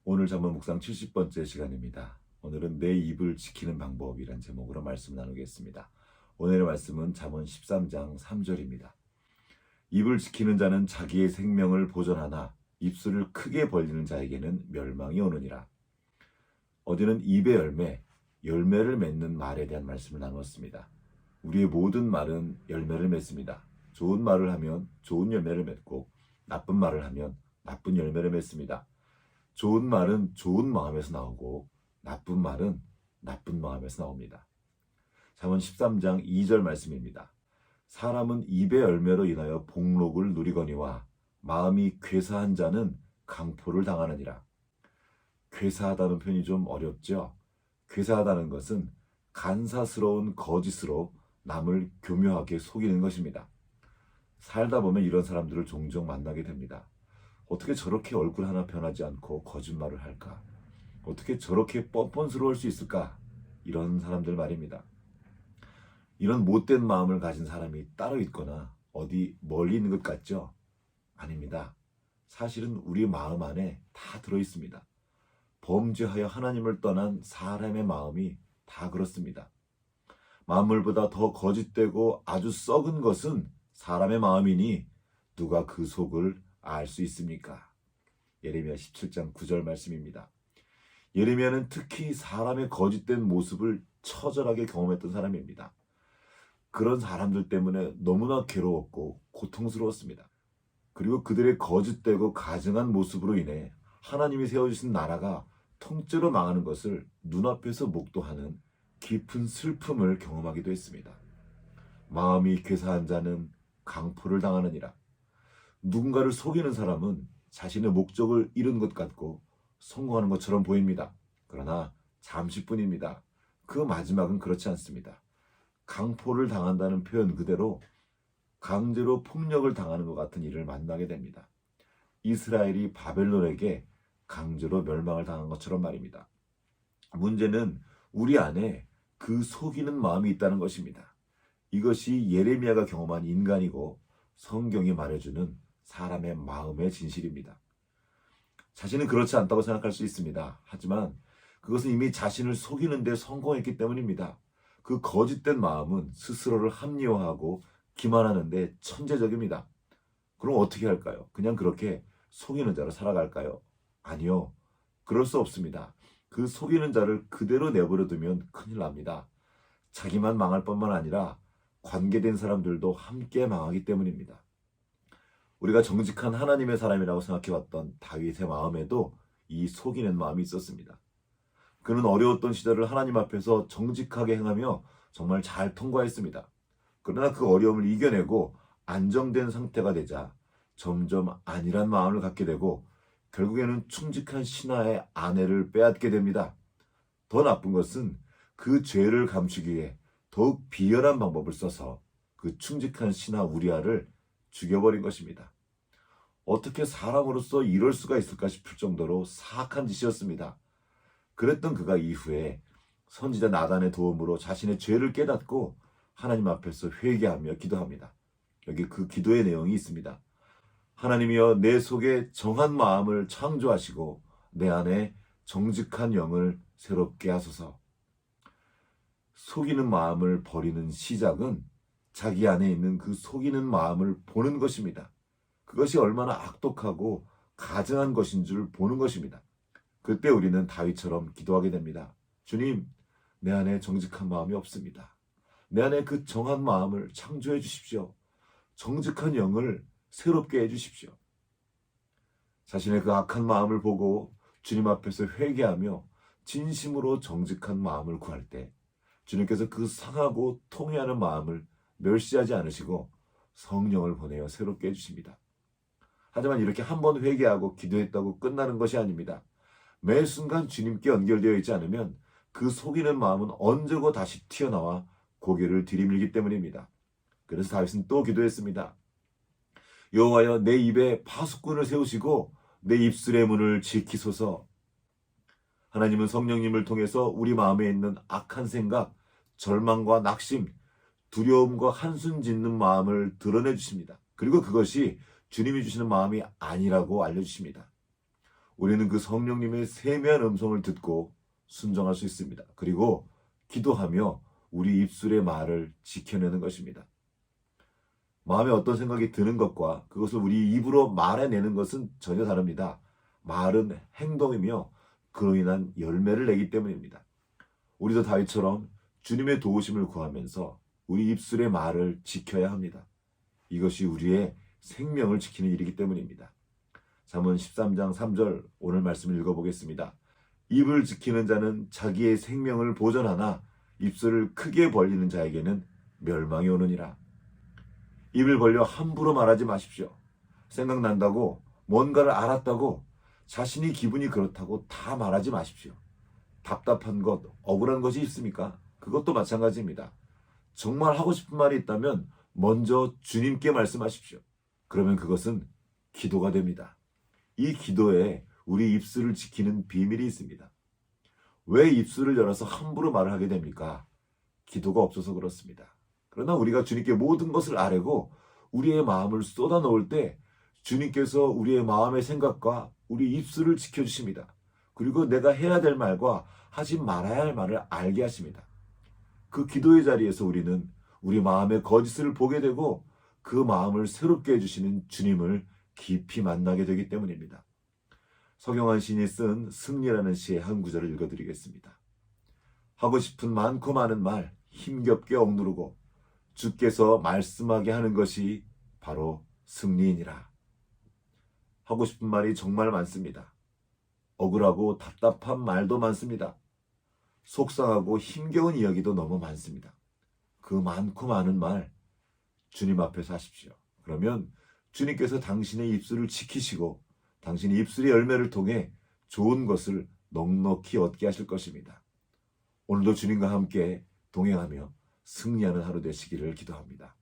오늘 잠언 묵상 70번째 시간입니다. 오늘은 내 입을 지키는 방법이란 제목으로 말씀 나누겠습니다. 오늘의 말씀은 잠언 13장 3절입니다. 입을 지키는 자는 자기의 생명을 보존하나 입술을 크게 벌리는 자에게는 멸망이 오느니라. 어제는 입의 열매를 맺는 말에 대한 말씀을 나누었습니다. 우리의 모든 말은 열매를 맺습니다. 좋은 말을 하면 좋은 열매를 맺고 나쁜 말을 하면 나쁜 열매를 맺습니다. 좋은 말은 좋은 마음에서 나오고 나쁜 말은 나쁜 마음에서 나옵니다. 잠언 13장 2절 말씀입니다. 사람은 입의 열매로 인하여 복록을 누리거니와 마음이 괴사한 자는 강포를 당하느니라. 괴사하다는 표현이 좀 어렵죠? 괴사하다는 것은 간사스러운 거짓으로 남을 교묘하게 속이는 것입니다. 살다 보면 이런 사람들을 종종 만나게 됩니다. 어떻게 저렇게 얼굴 하나 변하지 않고 거짓말을 할까? 어떻게 저렇게 뻔뻔스러울 수 있을까? 이런 사람들 말입니다. 이런 못된 마음을 가진 사람이 따로 있거나 어디 멀리 있는 것 같죠? 아닙니다. 사실은 우리 마음 안에 다 들어있습니다. 범죄하여 하나님을 떠난 사람의 마음이 다 그렇습니다. 만물보다 더 거짓되고 아주 썩은 것은 사람의 마음이니 누가 그 속을 알 수 있습니까? 예레미야 17장 9절 말씀입니다. 예레미야는 특히 사람의 거짓된 모습을 처절하게 경험했던 사람입니다. 그런 사람들 때문에 너무나 괴로웠고 고통스러웠습니다. 그리고 그들의 거짓되고 가증한 모습으로 인해 하나님이 세워주신 나라가 통째로 망하는 것을 눈앞에서 목도하는 깊은 슬픔을 경험하기도 했습니다. 마음이 괴사한 자는 강포를 당하느니라. 누군가를 속이는 사람은 자신의 목적을 이룬 것 같고 성공하는 것처럼 보입니다. 그러나 잠시뿐입니다. 그 마지막은 그렇지 않습니다. 강포를 당한다는 표현 그대로 강제로 폭력을 당하는 것 같은 일을 만나게 됩니다. 이스라엘이 바벨론에게 강제로 멸망을 당한 것처럼 말입니다. 문제는 우리 안에 그 속이는 마음이 있다는 것입니다. 이것이 예레미야가 경험한 인간이고 성경이 말해주는 사람의 마음의 진실입니다. 자신은 그렇지 않다고 생각할 수 있습니다. 하지만 그것은 이미 자신을 속이는 데 성공했기 때문입니다. 그 거짓된 마음은 스스로를 합리화하고 기만하는 데 천재적입니다. 그럼 어떻게 할까요? 그냥 그렇게 속이는 자로 살아갈까요? 아니요. 그럴 수 없습니다. 그 속이는 자를 그대로 내버려 두면 큰일 납니다. 자기만 망할 뿐만 아니라 관계된 사람들도 함께 망하기 때문입니다. 우리가 정직한 하나님의 사람이라고 생각해왔던 다윗의 마음에도 이 속이는 마음이 있었습니다. 그는 어려웠던 시절을 하나님 앞에서 정직하게 행하며 정말 잘 통과했습니다. 그러나 그 어려움을 이겨내고 안정된 상태가 되자 점점 안일한 마음을 갖게 되고 결국에는 충직한 신하의 아내를 빼앗게 됩니다. 더 나쁜 것은 그 죄를 감추기 위해 더욱 비열한 방법을 써서 그 충직한 신하 우리아를 죽여버린 것입니다. 어떻게 사람으로서 이럴 수가 있을까 싶을 정도로 사악한 짓이었습니다. 그랬던 그가 이후에 선지자 나단의 도움으로 자신의 죄를 깨닫고 하나님 앞에서 회개하며 기도합니다. 여기 그 기도의 내용이 있습니다. 하나님이여 내 속에 정한 마음을 창조하시고 내 안에 정직한 영을 새롭게 하소서. 속이는 마음을 버리는 시작은 자기 안에 있는 그 속이는 마음을 보는 것입니다. 그것이 얼마나 악독하고 가증한 것인 줄 보는 것입니다. 그때 우리는 다윗처럼 기도하게 됩니다. 주님, 내 안에 정직한 마음이 없습니다. 내 안에 그 정한 마음을 창조해 주십시오. 정직한 영을 새롭게 해 주십시오. 자신의 그 악한 마음을 보고 주님 앞에서 회개하며 진심으로 정직한 마음을 구할 때 주님께서 그 상하고 통회하는 마음을 멸시하지 않으시고 성령을 보내어 새롭게 해주십니다. 하지만 이렇게 한 번 회개하고 기도했다고 끝나는 것이 아닙니다. 매 순간 주님께 연결되어 있지 않으면 그 속이는 마음은 언제고 다시 튀어나와 고개를 들이밀기 때문입니다. 그래서 다윗은 또 기도했습니다. 여호와여 내 입에 파수꾼을 세우시고 내 입술의 문을 지키소서. 하나님은 성령님을 통해서 우리 마음에 있는 악한 생각, 절망과 낙심, 두려움과 한숨 짓는 마음을 드러내 주십니다. 그리고 그것이 주님이 주시는 마음이 아니라고 알려주십니다. 우리는 그 성령님의 세미한 음성을 듣고 순종할 수 있습니다. 그리고 기도하며 우리 입술의 말을 지켜내는 것입니다. 마음에 어떤 생각이 드는 것과 그것을 우리 입으로 말해내는 것은 전혀 다릅니다. 말은 행동이며 그로 인한 열매를 내기 때문입니다. 우리도 다윗처럼 주님의 도우심을 구하면서 우리 입술의 말을 지켜야 합니다. 이것이 우리의 생명을 지키는 일이기 때문입니다. 잠언 13장 3절 오늘 말씀을 읽어보겠습니다. 입을 지키는 자는 자기의 생명을 보전하나 입술을 크게 벌리는 자에게는 멸망이 오느니라. 입을 벌려 함부로 말하지 마십시오. 생각난다고 뭔가를 알았다고 자신이 기분이 그렇다고 다 말하지 마십시오. 답답한 것, 억울한 것이 있습니까? 그것도 마찬가지입니다. 정말 하고 싶은 말이 있다면 먼저 주님께 말씀하십시오. 그러면 그것은 기도가 됩니다. 이 기도에 우리 입술을 지키는 비밀이 있습니다. 왜 입술을 열어서 함부로 말을 하게 됩니까? 기도가 없어서 그렇습니다. 그러나 우리가 주님께 모든 것을 아뢰고 우리의 마음을 쏟아 놓을 때 주님께서 우리의 마음의 생각과 우리 입술을 지켜주십니다. 그리고 내가 해야 될 말과 하지 말아야 할 말을 알게 하십니다. 그 기도의 자리에서 우리는 우리 마음의 거짓을 보게 되고 그 마음을 새롭게 해주시는 주님을 깊이 만나게 되기 때문입니다. 서경환 시인이 쓴 승리라는 시의 한 구절을 읽어드리겠습니다. 하고 싶은 많고 많은 말 힘겹게 억누르고 주께서 말씀하게 하는 것이 바로 승리이니라. 하고 싶은 말이 정말 많습니다. 억울하고 답답한 말도 많습니다. 속상하고 힘겨운 이야기도 너무 많습니다. 그 많고 많은 말 주님 앞에서 하십시오. 그러면 주님께서 당신의 입술을 지키시고 당신의 입술의 열매를 통해 좋은 것을 넉넉히 얻게 하실 것입니다. 오늘도 주님과 함께 동행하며 승리하는 하루 되시기를 기도합니다.